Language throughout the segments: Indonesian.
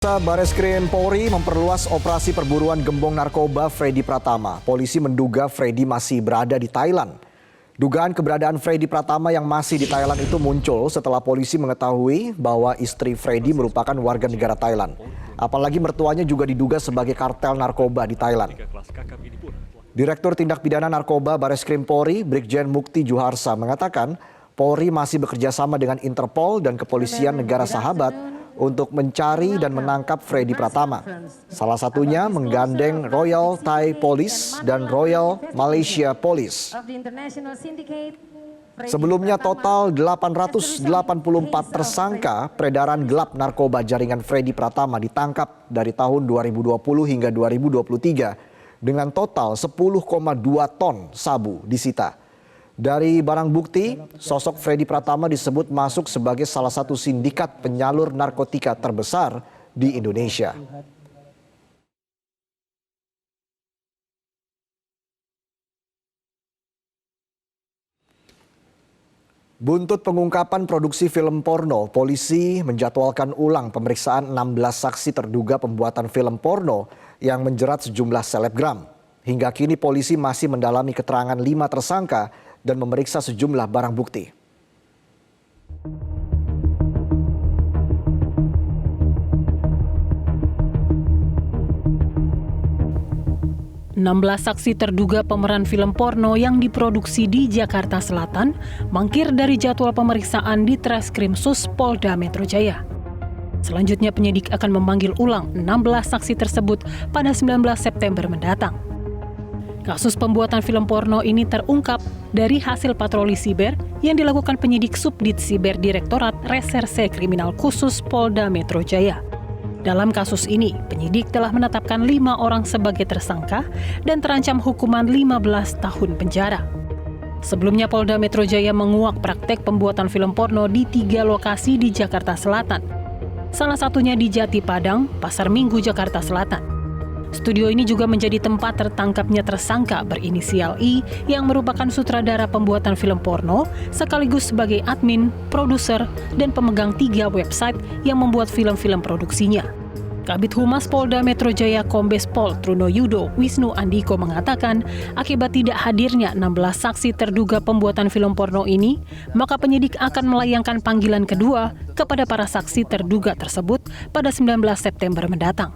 Bareskrim Polri memperluas operasi perburuan gembong narkoba Freddy Pratama. Polisi menduga Freddy masih berada di Thailand. Dugaan keberadaan Freddy Pratama yang masih di Thailand itu muncul setelah polisi mengetahui bahwa istri Freddy merupakan warga negara Thailand. Apalagi mertuanya juga diduga sebagai kartel narkoba di Thailand. Direktur Tindak Pidana Narkoba Bareskrim Polri, Brigjen Mukti Juharsa mengatakan Polri masih bekerja sama dengan Interpol dan Kepolisian Negara Sahabat untuk mencari dan menangkap Freddy Pratama. Salah satunya menggandeng Royal Thai Police dan Royal Malaysia Police. Sebelumnya total 884 tersangka peredaran gelap narkoba jaringan Freddy Pratama ditangkap dari tahun 2020 hingga 2023 dengan total 10,2 ton sabu disita. Dari barang bukti, sosok Freddy Pratama disebut masuk sebagai salah satu sindikat penyalur narkotika terbesar di Indonesia. Buntut pengungkapan produksi film porno, polisi menjadwalkan ulang pemeriksaan 16 saksi terduga pembuatan film porno yang menjerat sejumlah selebgram. Hingga kini polisi masih mendalami keterangan 5 tersangka dan memeriksa sejumlah barang bukti. 16 saksi terduga pemeran film porno yang diproduksi di Jakarta Selatan mangkir dari jadwal pemeriksaan di Treskrimsus Polda Metro Jaya. Selanjutnya penyidik akan memanggil ulang 16 saksi tersebut pada 19 September mendatang. Kasus pembuatan film porno ini terungkap dari hasil patroli siber yang dilakukan penyidik Subdit Siber Direktorat Reserse Kriminal Khusus Polda Metro Jaya. Dalam kasus ini, penyidik telah menetapkan 5 orang sebagai tersangka dan terancam hukuman 15 tahun penjara. Sebelumnya Polda Metro Jaya menguak praktek pembuatan film porno di 3 lokasi di Jakarta Selatan. Salah satunya di Jati Padang, Pasar Minggu, Jakarta Selatan. Studio ini juga menjadi tempat tertangkapnya tersangka berinisial I yang merupakan sutradara pembuatan film porno sekaligus sebagai admin, produser, dan pemegang 3 website yang membuat film-film produksinya. Kabid Humas Polda Metro Jaya Kombes Pol Truno Yudo Wisnu Andiko mengatakan akibat tidak hadirnya 16 saksi terduga pembuatan film porno ini, maka penyidik akan melayangkan panggilan kedua kepada para saksi terduga tersebut pada 19 September mendatang.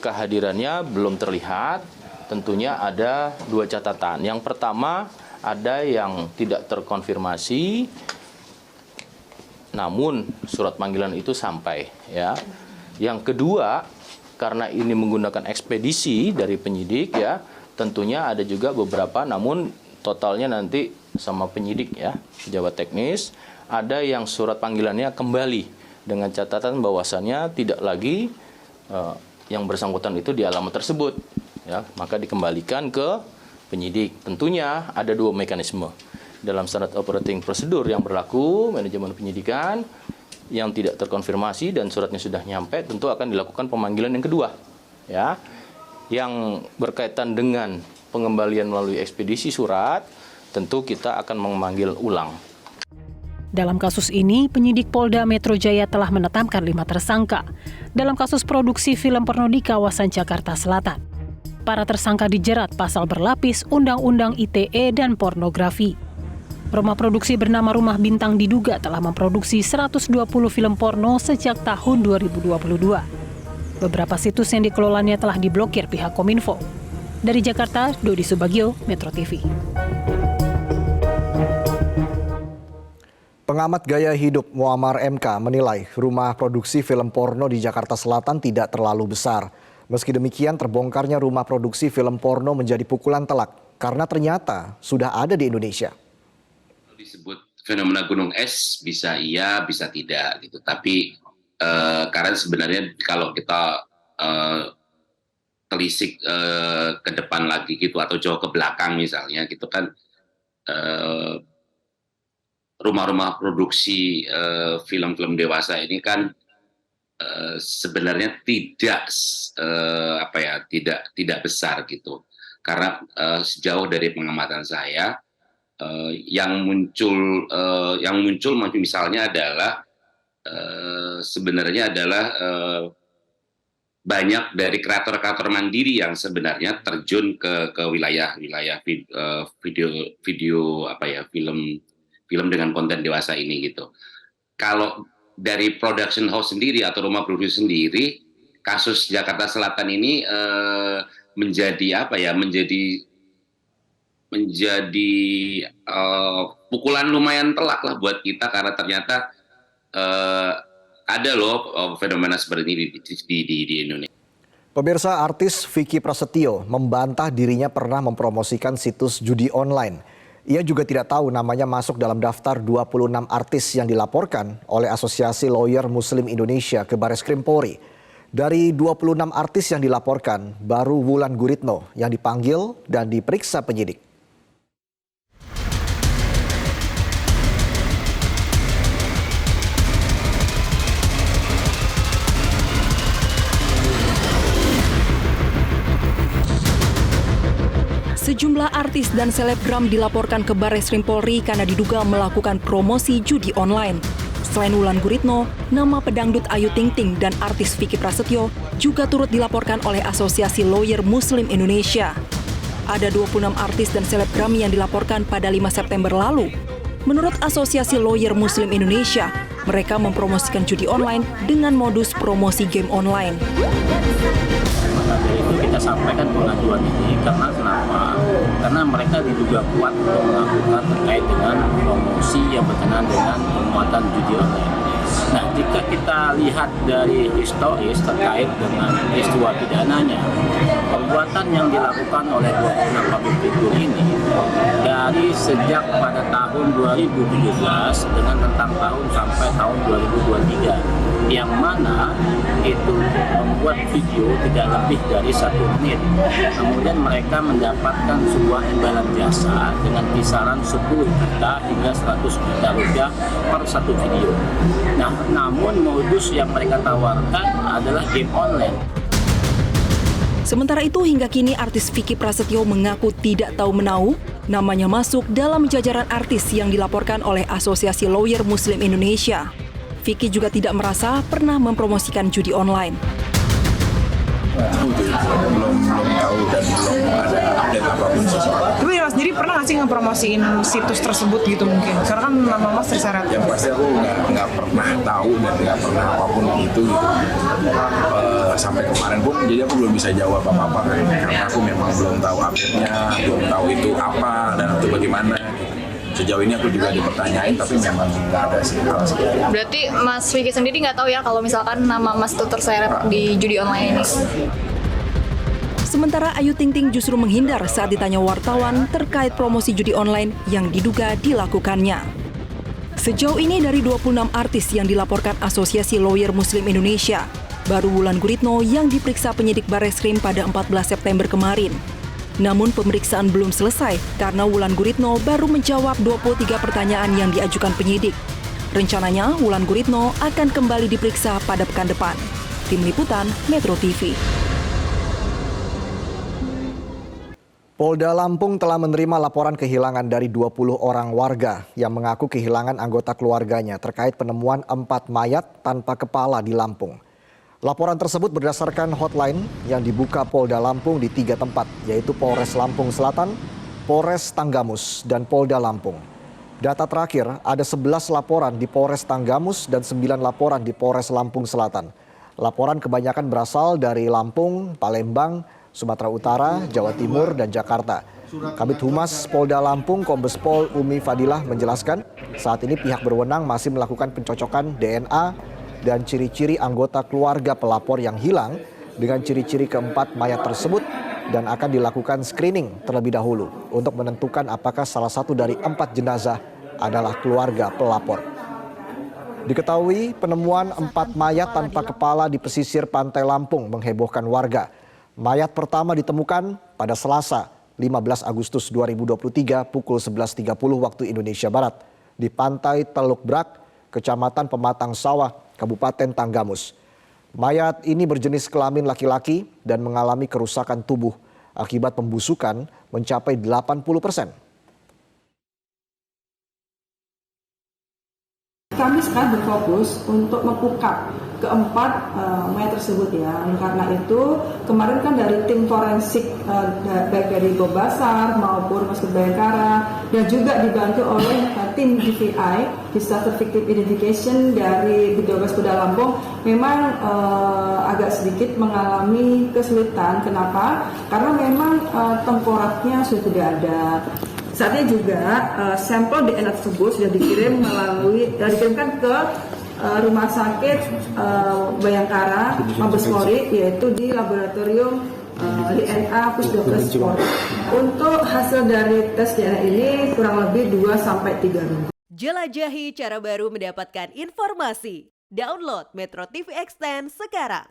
Kehadirannya belum terlihat, tentunya ada 2 catatan. Yang pertama, ada yang tidak terkonfirmasi, namun surat panggilan itu sampai. Ya. Yang kedua, karena ini menggunakan ekspedisi dari penyidik, ya, tentunya ada juga beberapa, namun totalnya nanti sama penyidik, ya, pejabat teknis, ada yang surat panggilannya kembali dengan catatan bahwasannya tidak lagi yang bersangkutan itu di alamat tersebut, ya, maka dikembalikan ke penyidik. Tentunya ada 2 mekanisme dalam standar operating prosedur yang berlaku manajemen penyidikan yang tidak terkonfirmasi dan suratnya sudah nyampe, tentu akan dilakukan pemanggilan yang kedua, ya, yang berkaitan dengan pengembalian melalui ekspedisi surat, tentu kita akan memanggil ulang. Dalam kasus ini, penyidik Polda Metro Jaya telah menetapkan 5 tersangka dalam kasus produksi film porno di kawasan Jakarta Selatan. Para tersangka dijerat pasal berlapis Undang-Undang ITE dan pornografi. Rumah produksi bernama Rumah Bintang diduga telah memproduksi 120 film porno sejak tahun 2022. Beberapa situs yang dikelolanya telah diblokir pihak Kominfo. Dari Jakarta, Dodi Subagio, Metro TV. Pengamat gaya hidup Muammar MK menilai rumah produksi film porno di Jakarta Selatan tidak terlalu besar. Meski demikian, terbongkarnya rumah produksi film porno menjadi pukulan telak karena ternyata sudah ada di Indonesia. Disebut fenomena gunung es bisa iya, bisa tidak gitu. Tapi karena sebenarnya kalau kita telisik ke depan lagi gitu atau jauh ke belakang misalnya gitu kan, rumah-rumah produksi film-film dewasa ini kan sebenarnya tidak besar gitu. Karena sejauh dari pengamatan saya yang muncul misalnya adalah sebenarnya adalah banyak dari kreator-kreator mandiri yang sebenarnya terjun ke wilayah video apa ya, film dengan konten dewasa ini gitu. Kalau dari production house sendiri atau rumah produksi sendiri, kasus Jakarta Selatan ini menjadi apa ya, menjadi pukulan lumayan telak lah buat kita, karena ternyata ada loh fenomena seperti ini di Indonesia. Pemirsa, artis Vicky Prasetyo membantah dirinya pernah mempromosikan situs judi online. Ia juga tidak tahu namanya masuk dalam daftar 26 artis yang dilaporkan oleh Asosiasi Lawyer Muslim Indonesia ke Barreskrim Polri. Dari 26 artis yang dilaporkan, baru Wulan Guritno yang dipanggil dan diperiksa penyidik. Sejumlah artis dan selebgram dilaporkan ke Barreskrim Polri karena diduga melakukan promosi judi online. Selain Wulan Guritno, nama pedangdut Ayu Ting Ting dan artis Vicky Prasetyo juga turut dilaporkan oleh Asosiasi Lawyer Muslim Indonesia. Ada 26 artis dan selebgram yang dilaporkan pada 5 September lalu. Menurut Asosiasi Lawyer Muslim Indonesia, mereka mempromosikan judi online dengan modus promosi game online. Dari itu kita sampaikan pengaduan ini karena kenapa? Karena mereka diduga kuat untuk melakukan terkait dengan promosi yang berkenaan dengan penguatan judi online. Nah, jika kita lihat dari historis terkait dengan peristiwa pidananya, perbuatan yang dilakukan oleh 26 public figure ini dari sejak pada tahun 2017 dengan rentang tahun sampai tahun 2023, yang mana itu membuat video tidak lebih dari 1 menit. Kemudian mereka mendapatkan sebuah imbalan jasa dengan kisaran 10 juta hingga 100 juta rupiah per satu video. Nah, namun modus yang mereka tawarkan adalah game online. Sementara itu hingga kini artis Vicky Prasetyo mengaku tidak tahu menahu namanya masuk dalam jajaran artis yang dilaporkan oleh Asosiasi Lawyer Muslim Indonesia. Vicky juga tidak merasa pernah mempromosikan judi online. Belum tahu dan belum ada update apapun sesuatu. Tapi Mas sendiri pernah nggak sih ngepromosiin situs tersebut gitu mungkin? Karena kan nama Mas terseret. Yang pasti aku nggak pernah tahu dan nggak pernah apapun itu gitu. Sampai kemarin pun jadi aku belum bisa jawab apa-apa karena aku memang belum tahu update-nya, belum tahu itu apa dan itu bagaimana. Sejauh ini aku juga dipertanyain, tapi memang nggak ada sih hal seperti itu. Berarti Mas Vicky sendiri nggak tahu ya kalau misalkan nama Mas itu terseret di judi online ini? Sementara Ayu Ting Ting justru menghindar saat ditanya wartawan terkait promosi judi online yang diduga dilakukannya. Sejauh ini dari 26 artis yang dilaporkan Asosiasi Lawyer Muslim Indonesia, baru Wulan Guritno yang diperiksa penyidik Barreskrim pada 14 September kemarin. Namun pemeriksaan belum selesai karena Wulan Guritno baru menjawab 23 pertanyaan yang diajukan penyidik. Rencananya Wulan Guritno akan kembali diperiksa pada pekan depan. Tim Liputan Metro TV. Polda Lampung telah menerima laporan kehilangan dari 20 orang warga yang mengaku kehilangan anggota keluarganya terkait penemuan 4 mayat tanpa kepala di Lampung. Laporan tersebut berdasarkan hotline yang dibuka Polda Lampung di 3 tempat, yaitu Polres Lampung Selatan, Polres Tanggamus, dan Polda Lampung. Data terakhir, ada 11 laporan di Polres Tanggamus dan 9 laporan di Polres Lampung Selatan. Laporan kebanyakan berasal dari Lampung, Palembang, Sumatera Utara, Jawa Timur, dan Jakarta. Kabid Humas Polda Lampung, Kombes Pol Umi Fadilah menjelaskan, saat ini pihak berwenang masih melakukan pencocokan DNA dan ciri-ciri anggota keluarga pelapor yang hilang dengan ciri-ciri keempat mayat tersebut dan akan dilakukan screening terlebih dahulu untuk menentukan apakah salah satu dari 4 jenazah adalah keluarga pelapor. Diketahui penemuan 4 mayat tanpa kepala di pesisir pantai Lampung menghebohkan warga. Mayat pertama ditemukan pada Selasa 15 Agustus 2023 pukul 11.30 waktu Indonesia Barat di pantai Teluk Brak, Kecamatan Pematang Sawah, Kabupaten Tanggamus. Mayat ini berjenis kelamin laki-laki dan mengalami kerusakan tubuh akibat pembusukan mencapai 80%. kami sekarang berfokus untuk mengungkap keempat mayat tersebut ya. Karena itu kemarin kan dari tim forensik baik dari Gobasar maupun Rumah Sakit Bayangkara dan juga dibantu oleh tim DVI Disaster Victim Identification dari Bidokes Polda Lampung memang agak sedikit mengalami kesulitan. Kenapa? Karena memang tengkoraknya sudah tidak ada. Saatnya juga sampel DNA tersebut sudah dikirimkan ke Rumah Sakit Bayangkara Mabes Polri, yaitu di laboratorium DNA Pusdokes Polri. Untuk hasil dari tes DNA ini kurang lebih 2-3 minggu. Jelajahi cara baru mendapatkan informasi. Download Metro TV Extend sekarang.